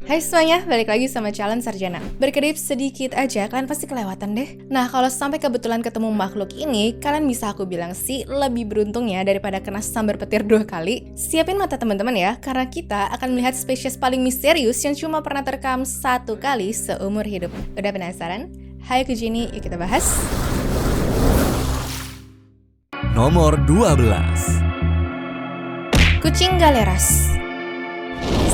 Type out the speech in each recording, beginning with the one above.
Hai semuanya, balik lagi sama Challenge Sarjana. Berkedip sedikit aja, kalian pasti kelewatan deh. Nah, kalau sampai kebetulan ketemu makhluk ini, kalian bisa aku bilang sih lebih beruntung ya daripada kena sambar petir 2 kali. Siapin mata teman-teman ya, karena kita akan melihat spesies paling misterius yang cuma pernah terekam 1 kali seumur hidup. Udah penasaran? Hai aku Jenny, yuk kita bahas. Nomor 12. Kucing Galeras.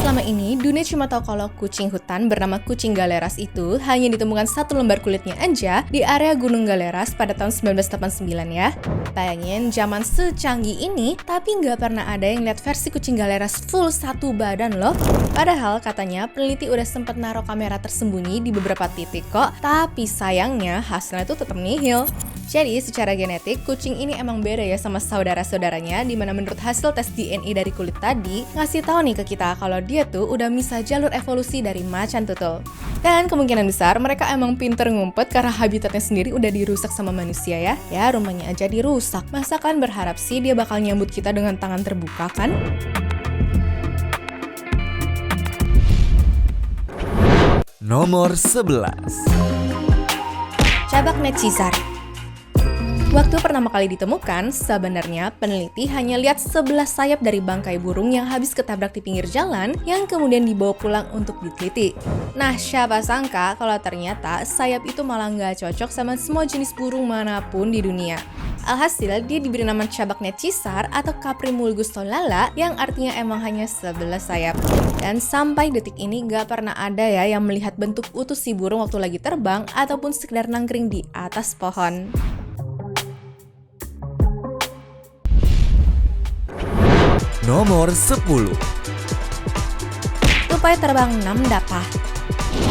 Selama ini, dunia cuma tahu kalau kucing hutan bernama kucing Galeras itu hanya ditemukan 1 lembar kulitnya aja di area Gunung Galeras pada tahun 1989 ya. Bayangin zaman secanggih ini, tapi nggak pernah ada yang lihat versi kucing Galeras full 1 badan loh. Padahal katanya peneliti udah sempet naruh kamera tersembunyi di beberapa titik kok, tapi sayangnya hasilnya itu tetap nihil. Jadi secara genetik, kucing ini emang beda ya sama saudara-saudaranya, dimana menurut hasil tes DNA dari kulit tadi, ngasih tahu nih ke kita kalau dia tuh udah misah jalur evolusi dari macan tutul. Dan kemungkinan besar mereka emang pinter ngumpet karena habitatnya sendiri udah dirusak sama manusia ya. Ya rumahnya aja dirusak, masa kalian berharap sih dia bakal nyambut kita dengan tangan terbuka kan? Nomor 11. Cabak Netchisar. Waktu pertama kali ditemukan, sebenarnya peneliti hanya lihat 11 sayap dari bangkai burung yang habis ketabrak di pinggir jalan yang kemudian dibawa pulang untuk diteliti. Nah, siapa sangka kalau ternyata sayap itu malah nggak cocok sama semua jenis burung manapun di dunia. Alhasil, dia diberi nama cabak Netchisar atau Caprimulgus tolala yang artinya emang hanya 11 sayap. Dan sampai detik ini nggak pernah ada ya yang melihat bentuk utuh si burung waktu lagi terbang ataupun sekedar nangkring di atas pohon. Nomor 10. Tupai terbang 6 dapa.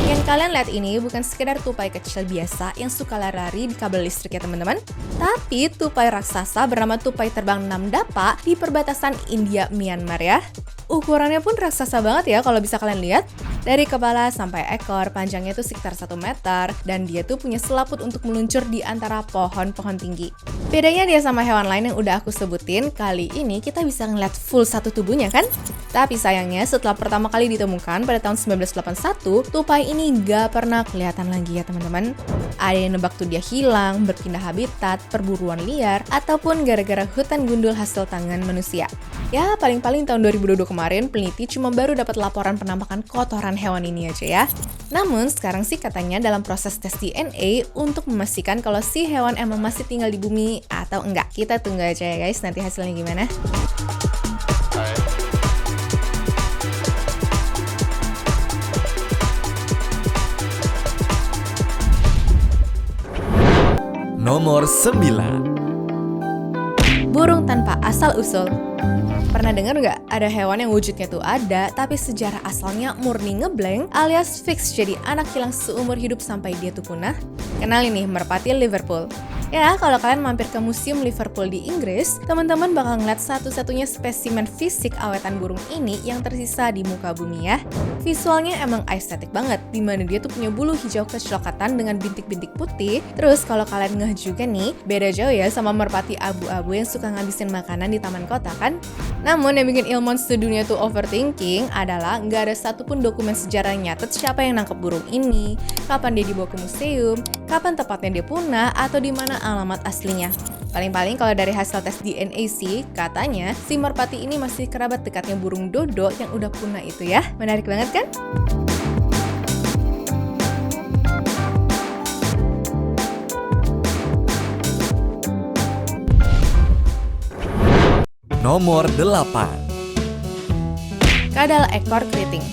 Yang kalian lihat ini bukan sekedar tupai kecil biasa yang suka lari di kabel listrik ya teman-teman, tapi tupai raksasa bernama tupai terbang 6 dapa di perbatasan India-Myanmar ya. Ukurannya pun raksasa banget ya kalau bisa kalian lihat. Dari kepala sampai ekor, panjangnya itu sekitar 1 meter, dan dia tuh punya selaput untuk meluncur di antara pohon-pohon tinggi. Bedanya dia sama hewan lain yang udah aku sebutin, kali ini kita bisa ngeliat full satu tubuhnya kan? Tapi sayangnya setelah pertama kali ditemukan pada tahun 1981, tupai ini gak pernah kelihatan lagi ya teman-teman. Ada yang nebak tuh dia hilang, berpindah habitat, perburuan liar, ataupun gara-gara hutan gundul hasil tangan manusia. Ya paling-paling tahun 2022 kemarin peneliti cuma baru dapat laporan penampakan kotoran hewan ini aja ya. Namun sekarang sih katanya dalam proses tes DNA untuk memastikan kalau si hewan emang masih tinggal di bumi atau enggak. Kita tunggu aja ya guys, nanti hasilnya gimana. Nomor 9. Burung tanpa asal-usul. Pernah dengar nggak ada hewan yang wujudnya tuh ada, tapi sejarah asalnya murni ngeblank alias fix jadi anak hilang seumur hidup sampai dia tuh punah? Kenalin nih merpati Liverpool. Ya, kalau kalian mampir ke Museum Liverpool di Inggris, teman-teman bakal ngeliat satu-satunya spesimen fisik awetan burung ini yang tersisa di muka bumi ya. Visualnya emang estetik banget, dimana dia tuh punya bulu hijau kecoklatan dengan bintik-bintik putih. Terus kalau kalian ngeh juga nih, beda jauh ya sama merpati abu-abu yang suka ngabisin makanan di taman kota kan? Namun yang bikin ilmuwan sedunia tuh overthinking adalah nggak ada satupun dokumen sejarah yang nyatet siapa yang nangkep burung ini, kapan dia dibawa ke museum, kapan tepatnya dia punah, atau di mana alamat aslinya. Paling-paling kalau dari hasil tes DNA sih, katanya si merpati ini masih kerabat dekatnya burung dodo yang udah punah itu ya. Menarik banget kan? Nomor 8. Kadal ekor keriting.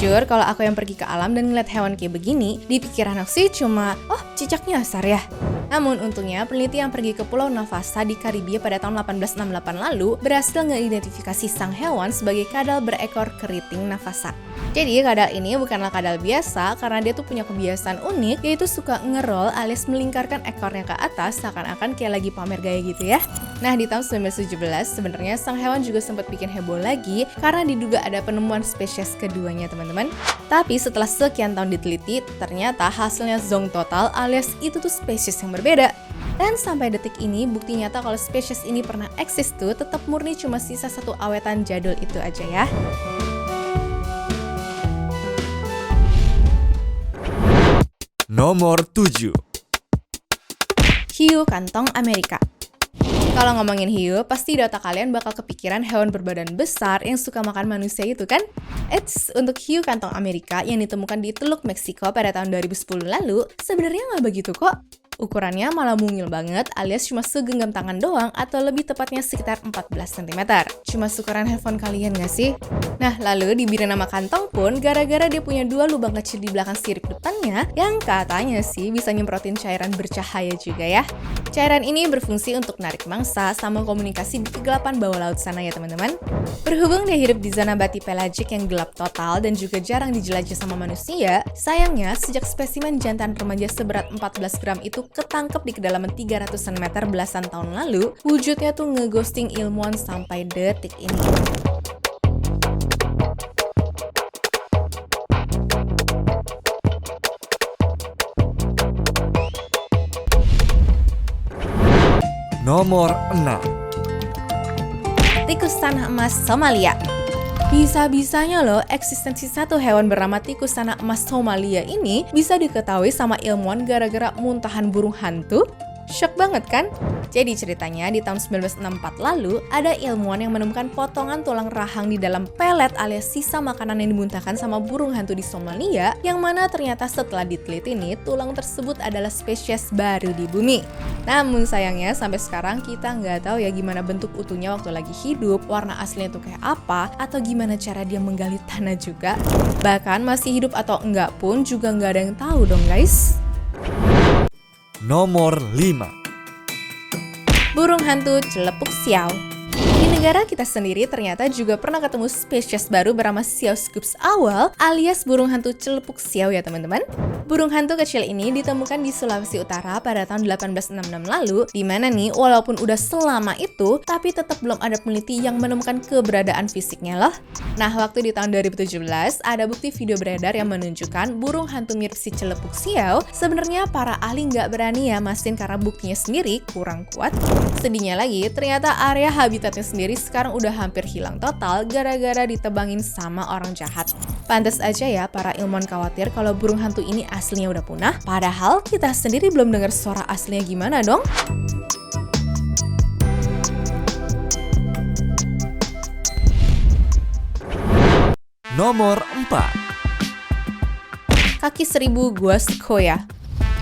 Jujur, kalau aku yang pergi ke alam dan ngeliat hewan kayak begini, di pikiran aku sih cuma, oh cicak nyasar ya. Namun untungnya peneliti yang pergi ke Pulau Navassa di Karibia pada tahun 1868 lalu berhasil mengidentifikasi sang hewan sebagai kadal berekor keriting Navassa. Jadi kadal ini bukanlah kadal biasa karena dia tuh punya kebiasaan unik, yaitu suka ngerol alias melingkarkan ekornya ke atas seakan-akan kayak lagi pamer gaya gitu ya. Nah di tahun 1917 sebenarnya sang hewan juga sempat bikin heboh lagi karena diduga ada penemuan spesies keduanya teman-teman. Tapi setelah sekian tahun diteliti, ternyata hasilnya zonk total alias itu tuh spesies yang berbeda. Dan sampai detik ini, bukti nyata kalau spesies ini pernah eksis tuh tetap murni cuma sisa satu awetan jadul itu aja ya. Nomor 7. Hiu kantong Amerika. Kalau ngomongin hiu, pasti di otak kalian bakal kepikiran hewan berbadan besar yang suka makan manusia itu kan? Eits, untuk hiu kantong Amerika yang ditemukan di Teluk Meksiko pada tahun 2010 lalu, sebenarnya nggak begitu kok. Ukurannya malah mungil banget alias cuma segenggam tangan doang atau lebih tepatnya sekitar 14 cm. Cuma seukuran handphone kalian nggak sih? Nah, lalu diberi nama kantong pun gara-gara dia punya 2 lubang kecil di belakang sirip depannya yang katanya sih bisa nyemprotin cairan bercahaya juga ya. Cairan ini berfungsi untuk narik mangsa sama komunikasi di kegelapan bawah laut sana ya teman-teman. Berhubung dia hidup di zona bati pelagik yang gelap total dan juga jarang dijelajah sama manusia, sayangnya sejak spesimen jantan remaja seberat 14 gram itu ketangkep di kedalaman 300-an meter belasan tahun lalu, wujudnya tuh ngeghosting ilmuwan sampai detik ini. Nomor 6. Tikus tanah emas Somalia. Bisa-bisanya loh, eksistensi satu hewan bernama tikus tanah emas Somalia ini bisa diketahui sama ilmuwan gara-gara muntahan burung hantu. Shock banget kan? Jadi ceritanya di tahun 1964 lalu, ada ilmuwan yang menemukan potongan tulang rahang di dalam pelet alias sisa makanan yang dimuntahkan sama burung hantu di Somalia, yang mana ternyata setelah diteliti nih, tulang tersebut adalah spesies baru di bumi. Namun sayangnya sampai sekarang kita nggak tahu ya gimana bentuk utuhnya waktu lagi hidup, warna aslinya tuh kayak apa, atau gimana cara dia menggali tanah juga. Bahkan masih hidup atau enggak pun juga nggak ada yang tahu dong guys. Nomor 5. Burung hantu celepuk siau. Di negara kita sendiri ternyata juga pernah ketemu spesies baru bernama Siauscups awal alias burung hantu celepuk siau ya teman-teman. Burung hantu kecil ini ditemukan di Sulawesi Utara pada tahun 1866 lalu, di mana nih walaupun udah selama itu, tapi tetap belum ada peneliti yang menemukan keberadaan fisiknya loh. Nah, waktu di tahun 2017 ada bukti video beredar yang menunjukkan burung hantu mirip si celepuk siau. Sebenarnya para ahli nggak berani ya mastiin karena buktinya sendiri kurang kuat. Sedihnya lagi, ternyata area habitatnya sendiri sekarang udah hampir hilang total gara-gara ditebangin sama orang jahat. Pantes aja ya para ilmuwan khawatir kalau burung hantu ini aslinya udah punah, padahal kita sendiri belum dengar suara aslinya gimana dong? Nomor 4. Kaki seribu gua Sequoia.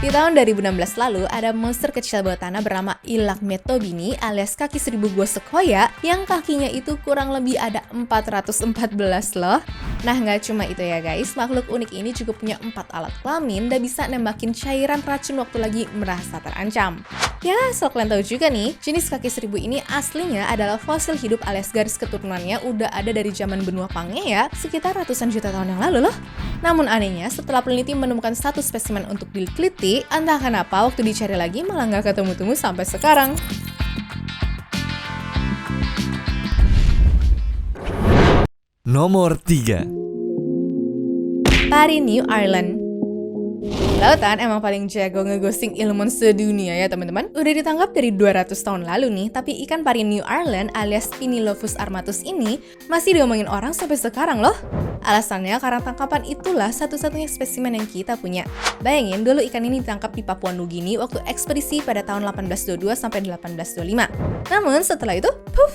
Di tahun 2016 lalu, ada monster kecil bawah tanah bernama Ilakmetobini alias kaki seribu gua Sequoia yang kakinya itu kurang lebih ada 414 loh. Nah, nggak cuma itu ya guys, makhluk unik ini juga punya 4 alat kelamin dan bisa nembakin cairan racun waktu lagi merasa terancam. Ya, asal kalian tahu juga nih, jenis kaki seribu ini aslinya adalah fosil hidup alias garis keturunannya udah ada dari zaman benua Pangea sekitar ratusan juta tahun yang lalu loh. Namun anehnya, setelah peneliti menemukan satu spesimen untuk diteliti, entah kenapa waktu dicari lagi malah nggak ketemu-temu sampai sekarang. Nomor 3. Pari New Ireland. Lautan emang paling jago ngeghosting ilmuwan sedunia ya teman-teman. Udah ditangkap dari 200 tahun lalu nih, tapi ikan pari New Ireland alias Pinnilopus armatus ini masih diomongin orang sampai sekarang loh. Alasannya karena tangkapan itulah satu-satunya spesimen yang kita punya. Bayangin dulu ikan ini ditangkap di Papua Nugini waktu ekspedisi pada tahun 1822 sampai 1825. Namun setelah itu,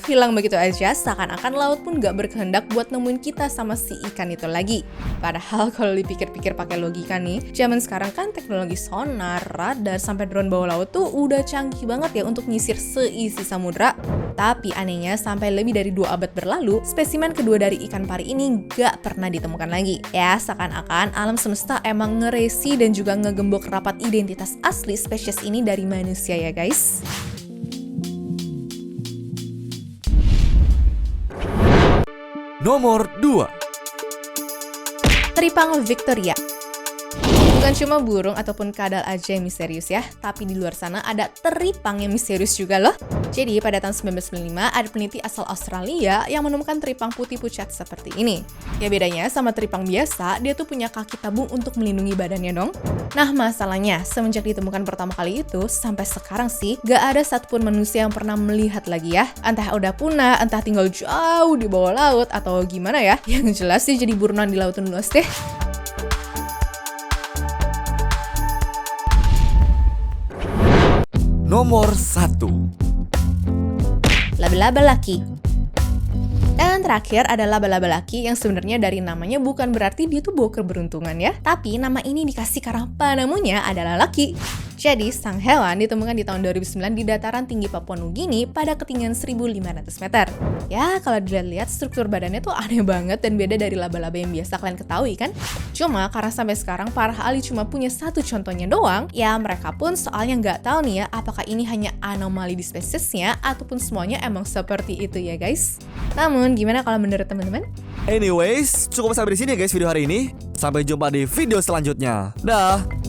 hilang begitu aja, seakan-akan laut pun gak berkehendak buat nemuin kita sama si ikan itu lagi. Padahal kalau dipikir-pikir pakai logika nih, zaman sekarang kan teknologi sonar, radar, sampai drone bawah laut tuh udah canggih banget ya untuk nyisir seisi samudra. Tapi anehnya sampai lebih dari 2 abad berlalu, spesimen kedua dari ikan pari ini gak pernah ditemukan lagi. Ya, seakan-akan alam semesta emang ngeresi dan juga ngegembok rapat identitas asli spesies ini dari manusia ya guys. Nomor 2. Teripang Victoria. Bukan cuma burung ataupun kadal aja yang misterius ya, tapi di luar sana ada teripang yang misterius juga loh. Jadi pada tahun 1995 ada peneliti asal Australia yang menemukan teripang putih pucat seperti ini. Ya bedanya sama teripang biasa, dia tuh punya kaki tabung untuk melindungi badannya dong. Nah masalahnya, semenjak ditemukan pertama kali itu, sampai sekarang sih gak ada satupun manusia yang pernah melihat lagi ya. Entah udah punah, entah tinggal jauh di bawah laut, atau gimana ya. Yang jelas sih jadi buronan di lautan luas deh. Nomor 1. Laba-laba laki. Dan terakhir ada laba-laba laki yang sebenarnya dari namanya bukan berarti dia tuh bawa keberuntungan ya. Tapi nama ini dikasih karena penemunya adalah laki. Jadi, sang hewan ditemukan di tahun 2009 di dataran tinggi Papua Nugini pada ketinggian 1.500 meter. Ya, kalau dilihat struktur badannya tuh aneh banget dan beda dari laba-laba yang biasa kalian ketahui kan? Cuma karena sampai sekarang para ahli cuma punya satu contohnya doang, ya mereka pun soalnya nggak tahu nih ya apakah ini hanya anomali di spesiesnya ataupun semuanya emang seperti itu ya guys. Namun, gimana kalau menurut teman-teman? Anyways, cukup sampai di sini ya guys video hari ini. Sampai jumpa di video selanjutnya. Dah.